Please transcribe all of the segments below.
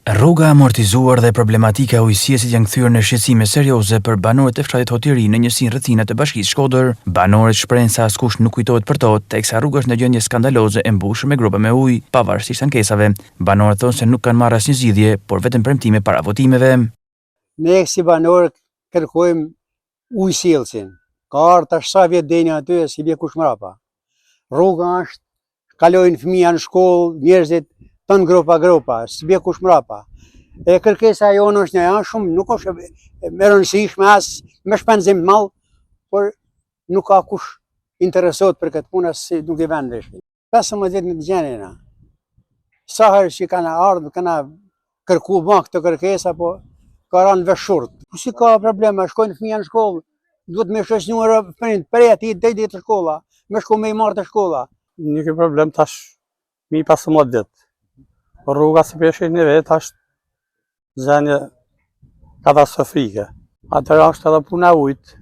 Rruga amortizuar dhe problematika e ujësiesit janë kthyer në shqetësime serioze për banorët e fshatit Hotiri në njësinë rrethina të bashkisë Shkodër. Banorët shprehen se askush nuk kujtohet për to, teksa rruga është në gjendje skandaloze e mbushur me gropa me ujë, pavarësisht ankesave. Banorët thonë se nuk kanë marrë asnjë zgjidhje, por vetëm premtime para votimeve. Ne si banorë kërkojmë ujësillësin. Ka ardhur tash sa vjet deni aty si bie kush mrapa. Rruga është, kalojnë fëmija në shkollë, njerëzit tën gropa, si bie kush mrapa. E kërkesa jonë është një shumë, nuk është me rëndësishme as me shpenzim të madh, por nuk ka kush interesohet për këtë punë, si nuk i vën vesh. 15 vjet në të gjenina. Sa herë që kanë ardhur, kanë kërku ban këtë kërkesa, po ka rënë vesh shurt. Si ka probleme, shkojnë fëmija në shkollë, duhet me shoqënuar për ati deri te shkolla, me shku me i marrë te shkolla. Një problem tash mi 15 vjet. Rruga si peshin një vet është zënje katastrofike. Atër është edhe puna ujtë.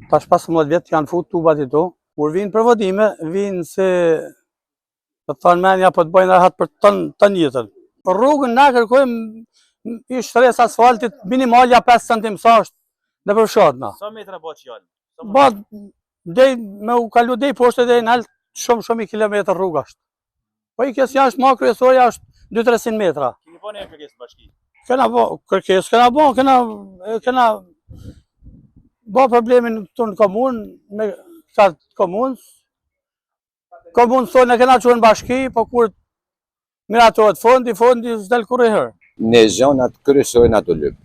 Tash 15 vjet janë fut tubat i to. Kur vinë për votime, vinë se të thonë menja po të bëjnë rahat për tën jetën. Për rrugën na kërkojmë i shtres asfaltit minimalja 5 cm sa është në përshatna. Sa metra bëhet që janë? Bëhet me u kalu dej poshtë dhe në altë shumë i kilometër rruga është. Po i kësë jashtë ma kryesorja është 200-300 metra. Keni bënë një kërkesë bashki? Kena bo problemin këtu në komunë, me qatë komunës. Komunë thonë e kena qënë bashki, po kur miratohet fondi s'del kur e herë. Në zonat kryesore në ato lypë.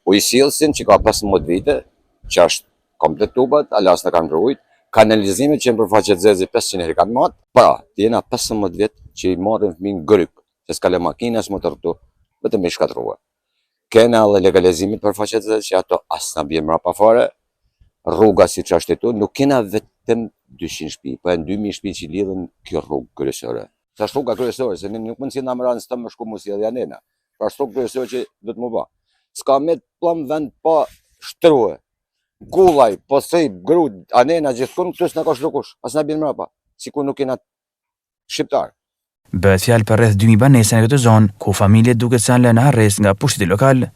Ujësillësin që ka 15 vite, që është komplet tubat, alas në kanë rrujt, kanalizimet që jenë përfaqet zezi 500 herë kanë matë, pra, t'jena 15 vjet që i marrin fëmin gryk, që s'ka le makina, s'mo të rëtu, vetëm i shkatrua. Kena dhe legalizimit përfaqet zezi që ato asë në bjenë mrapa fare, rruga si që është e tu, nuk kena vetëm 200 shpi, po e në 2000 shpi që lidhen kjo rrugë kryesore. Sa është rruga kryesore, se nuk mund si në amëranë së të më shku musi edhe janena, pra është rrugë kryesore që dhëtë mu ba. S'ka me të plëm vend pa shtruhe. Gullaj, posej, grud, anena, gjithkun, këtës në ka shlukush, as në bjenë mrapa, si ku nuk kena shqiptar. Bëhet fjalë për rreth 2000 banesa në këtë zonë, ku familjet duket se janë lënë në arrest nga pushteti lokal.